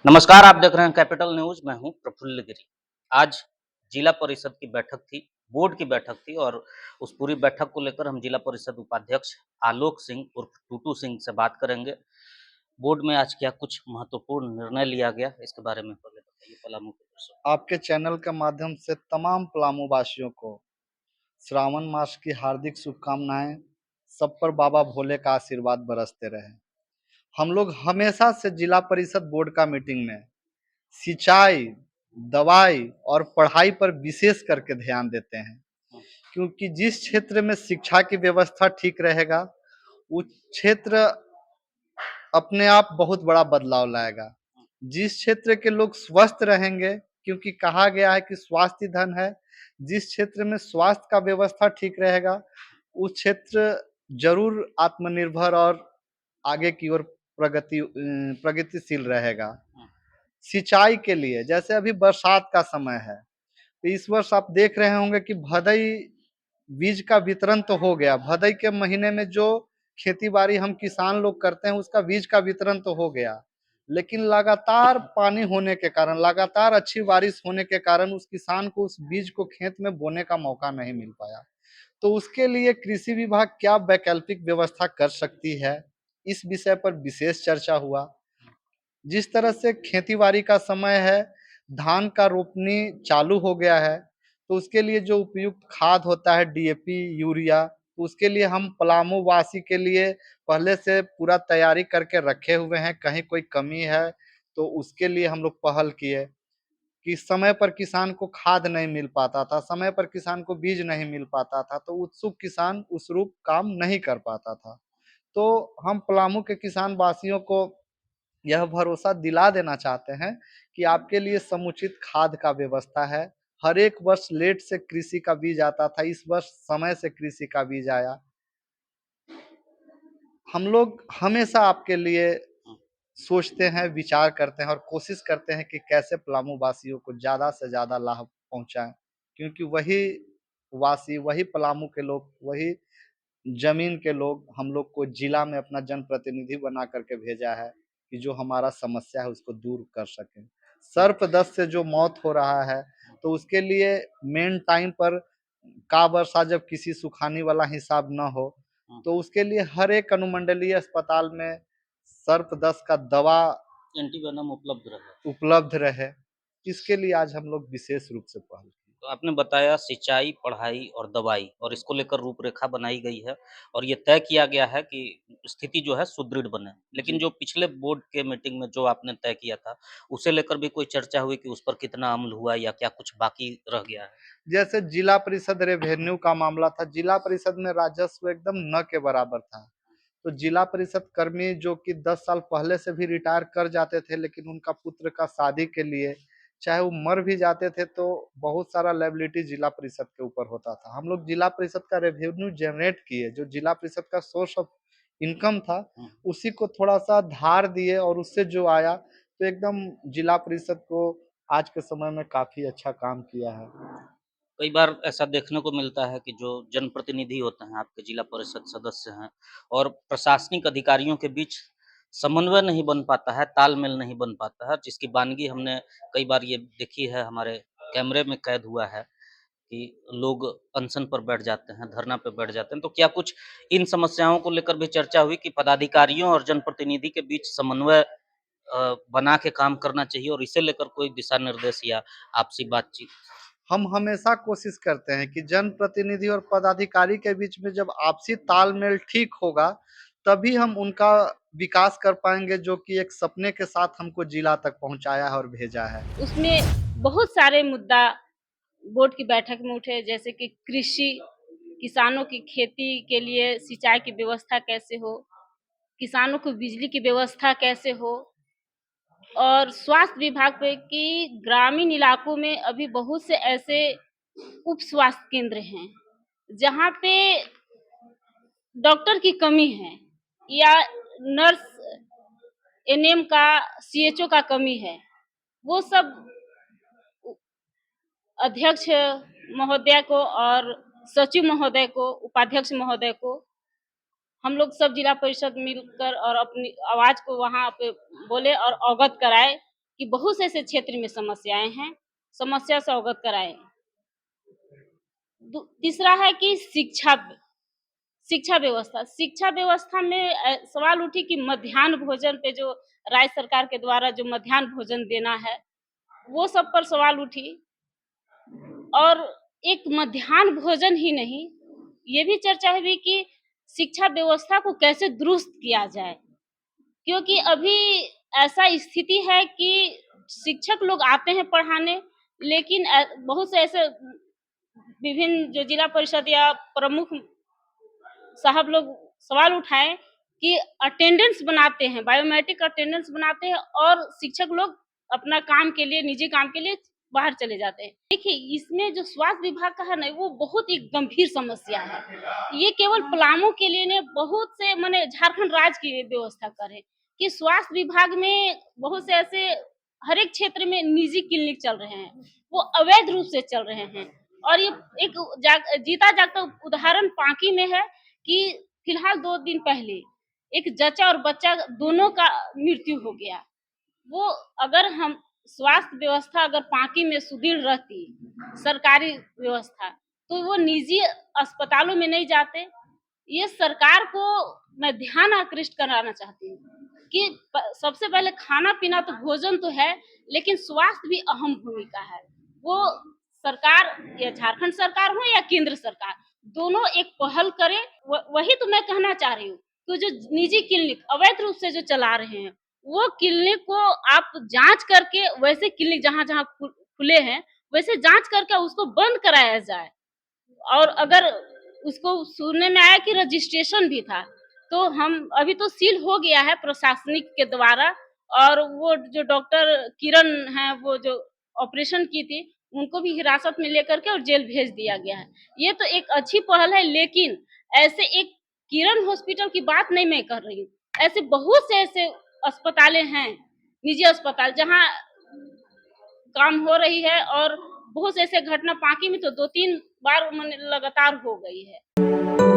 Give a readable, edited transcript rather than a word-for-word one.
नमस्कार, आप देख रहे हैं कैपिटल न्यूज़, मैं हूं प्रफुल्ल गिरी। आज जिला परिषद की बैठक थी, बोर्ड की बैठक थी और उस पूरी बैठक को लेकर हम जिला परिषद उपाध्यक्ष आलोक सिंह उर्फ टूटू सिंह से बात करेंगे। बोर्ड में आज क्या कुछ महत्वपूर्ण निर्णय लिया गया, इसके बारे में पहले बताइए पलामू के दर्शकों को। आपके चैनल के माध्यम से तमाम पलामू वासियों को श्रावण मास की हार्दिक शुभकामनाएं। सब पर बाबा भोले का आशीर्वाद बरसते रहे। हम लोग हमेशा से जिला परिषद बोर्ड का मीटिंग में सिंचाई, दवाई और पढ़ाई पर विशेष करके ध्यान देते हैं, क्योंकि जिस क्षेत्र में शिक्षा की व्यवस्था ठीक रहेगा, उस क्षेत्र अपने आप बहुत बड़ा बदलाव लाएगा। जिस क्षेत्र के लोग स्वस्थ रहेंगे, क्योंकि कहा गया है कि स्वास्थ्य ही धन है, जिस क्षेत्र में स्वास्थ्य का व्यवस्था ठीक रहेगा, उस क्षेत्र जरूर आत्मनिर्भर और आगे की ओर प्रगतिशील रहेगा। सिंचाई के लिए जैसे अभी बरसात का समय है, तो इस वर्ष आप देख रहे होंगे कि भदई बीज का वितरण तो हो गया। भदई के महीने में जो खेती बाड़ी हम किसान लोग करते हैं, उसका बीज का वितरण तो हो गया, लेकिन लगातार पानी होने के कारण, लगातार अच्छी बारिश होने के कारण उस किसान को उस बीज को खेत में बोने का मौका नहीं मिल पाया। तो उसके लिए कृषि विभाग क्या वैकल्पिक व्यवस्था कर सकती है, इस विषय पर विशेष चर्चा हुआ। जिस तरह से खेती-बाड़ी का समय है, धान का रोपनी चालू हो गया है, तो उसके लिए जो उपयुक्त खाद होता है डीएपी, यूरिया, तो उसके लिए हम पलामू वासी के लिए पहले से पूरा तैयारी करके रखे हुए हैं। कहीं कोई कमी है, तो उसके लिए हम लोग पहल किए कि समय पर किसान को खाद नहीं मिल पाता था, समय पर किसान को बीज नहीं मिल पाता था, तो उत्सुक किसान उस रूप काम नहीं कर पाता था। तो हम पलामू के किसान वासियों को यह भरोसा दिला देना चाहते हैं कि आपके लिए समुचित खाद का व्यवस्था है। हर एक वर्ष लेट से कृषि का बीज आता था, इस वर्ष समय से कृषि का बीज आया। हम लोग हमेशा आपके लिए सोचते हैं, विचार करते हैं और कोशिश करते हैं कि कैसे पलामू वासियों को ज़्यादा से ज़्यादा लाभ पहुँचाएँ, क्योंकि वही वासी, वही पलामू के लोग, वही ज़मीन के लोग हम लोग को जिला में अपना जनप्रतिनिधि बना करके भेजा है कि जो हमारा समस्या है उसको दूर कर सकें। सर्पदंश से जो मौत हो रहा है, तो उसके लिए मेन टाइम पर का वर्षा जब किसी सुखाने वाला हिसाब ना हो, तो उसके लिए हर एक अनुमंडलीय अस्पताल में सर्पदंश का दवा एंटीवेनम उपलब्ध रहे। उपलब्ध रहे। इसके लिए आज हम लोग विशेष रूप से पहल की। तो आपने बताया सिंचाई, पढ़ाई और दवाई और इसको लेकर रूपरेखा बनाई गई है और ये तय किया गया है कि स्थिति जो है सुदृढ़ बने। लेकिन जो पिछले बोर्ड के मीटिंग में जो आपने तय किया था, उसे लेकर भी कोई चर्चा हुई कि उस पर कितना अमल हुआ या क्या कुछ बाकी रह गया है? जैसे जिला परिषद रेवेन्यू का मामला था, जिला परिषद में राजस्व एकदम न के बराबर था। तो जिला परिषद कर्मी जो कि 10 साल पहले से भी रिटायर कर जाते थे, लेकिन उनका पुत्र का शादी के लिए चाहे वो मर भी जाते थे, तो बहुत सारा लायबिलिटी जिला परिषद के ऊपर होता था। हम लोग जिला परिषद का रेवेन्यू जनरेट किए, जो जिला परिषद का सोर्स ऑफ इनकम था, उसी को थोड़ा-सा धार दिए और उससे जो आया, तो एकदम जिला परिषद को आज के समय में काफ़ी अच्छा काम किया है। कई बार ऐसा देखने को मिलता है कि जो जनप्रतिनिधि होते हैं, आपके जिला परिषद सदस्य हैं और प्रशासनिक अधिकारियों के बीच समन्वय नहीं बन पाता है, तालमेल नहीं बन पाता है, जिसकी बानगी हमने कई बार ये देखी है, हमारे कैमरे में कैद हुआ है कि लोग अनशन पर बैठ जाते हैं, धरना पे बैठ जाते हैं। तो क्या कुछ इन समस्याओं को लेकर भी चर्चा हुई कि पदाधिकारियों और जनप्रतिनिधि के बीच समन्वय बना के काम करना चाहिए और इसे लेकर कोई दिशा निर्देश या आपसी बातचीत? हम हमेशा कोशिश करते हैं कि जनप्रतिनिधि और पदाधिकारी के बीच में जब आपसी तालमेल ठीक होगा, तभी हम उनका विकास कर पाएँगे, जो कि एक सपने के साथ हमको जिला तक पहुँचाया है और भेजा है। उसमें बहुत सारे मुद्दा बोर्ड की बैठक में उठे, जैसे कि कृषि, किसानों की खेती के लिए सिंचाई की व्यवस्था कैसे हो, किसानों को बिजली की व्यवस्था कैसे हो, और स्वास्थ्य विभाग पे कि ग्रामीण इलाकों में अभी बहुत से ऐसे उप स्वास्थ्य केंद्र हैं, जहाँ पे डॉक्टर की कमी है या नर्स, एनएम का, सीएचओ का कमी है। वो सब अध्यक्ष महोदय को और सचिव महोदय को, उपाध्यक्ष महोदय को, हम लोग सब जिला परिषद मिलकर और अपनी आवाज को वहाँ पे बोले और अवगत कराए कि बहुत से ऐसे क्षेत्र में समस्याएं हैं, समस्या से अवगत कराएं। तीसरा है कि शिक्षा व्यवस्था में सवाल उठी कि मध्याह्न भोजन पे जो राज्य सरकार के द्वारा जो मध्याह्न भोजन देना है, वो सब पर सवाल उठी। और एक मध्याह्न भोजन ही नहीं, ये भी चर्चा हुई कि शिक्षा व्यवस्था को कैसे दुरुस्त किया जाए, क्योंकि अभी ऐसा स्थिति है कि शिक्षक लोग आते हैं पढ़ाने, लेकिन बहुत से ऐसे विभिन्न जो जिला परिषद या प्रमुख साहब लोग सवाल उठाए कि अटेंडेंस बनाते हैं, बायोमेट्रिक अटेंडेंस बनाते हैं और शिक्षक लोग अपना काम के लिए, निजी काम के लिए बाहर चले जाते हैं। देखिए, इसमें जो स्वास्थ्य विभाग का है ना, वो बहुत ही गंभीर समस्या है। ये केवल पलामू के लिए नहीं, बहुत से माने झारखंड राज्य की व्यवस्था करे कि स्वास्थ्य विभाग में बहुत से ऐसे हर एक क्षेत्र में निजी क्लिनिक चल रहे हैं, वो अवैध रूप से चल रहे हैं। और ये एक जीता जागता उदाहरण पांकी में है कि फिलहाल 2 दिन पहले एक जच्चा और बच्चा दोनों का मृत्यु हो गया। वो अगर हम स्वास्थ्य व्यवस्था अगर पांकी में सुदृढ़ रहती, सरकारी व्यवस्था, तो वो निजी अस्पतालों में नहीं जाते। ये सरकार को मैं ध्यान आकृष्ट कराना चाहती हूँ कि सबसे पहले खाना-पीना तो भोजन तो है, लेकिन स्वास्थ्य भी अहम भूमिका है। वो सरकार, या झारखंड सरकार हो या केंद्र सरकार, दोनों एक पहल करें। वही तो मैं कहना चाह रही हूँ। तो जो निजी क्लिनिक अवैध रूप से जो चला रहे हैं, वो क्लिनिक को आप जांच करके, वैसे क्लिनिक जहाँ-जहाँ खुले हैं, वैसे जांच करके उसको बंद कराया जाए। और अगर उसको सुनने में आया कि रजिस्ट्रेशन भी था, तो हम अभी तो सील हो गया है प्रशासनिक के द्वारा। और वो जो डॉक्टर किरण हैं, वो जो ऑपरेशन की थी, उनको भी हिरासत में लेकर के और जेल भेज दिया गया है। ये तो एक अच्छी पहल है, लेकिन ऐसे एक किरण हॉस्पिटल की बात नहीं मैं कर रही हूँ। ऐसे बहुत से ऐसे अस्पतालें हैं, निजी अस्पताल, जहाँ काम हो रही है। और बहुत से ऐसे घटना पांकी में तो 2-3 बार लगातार हो गई है।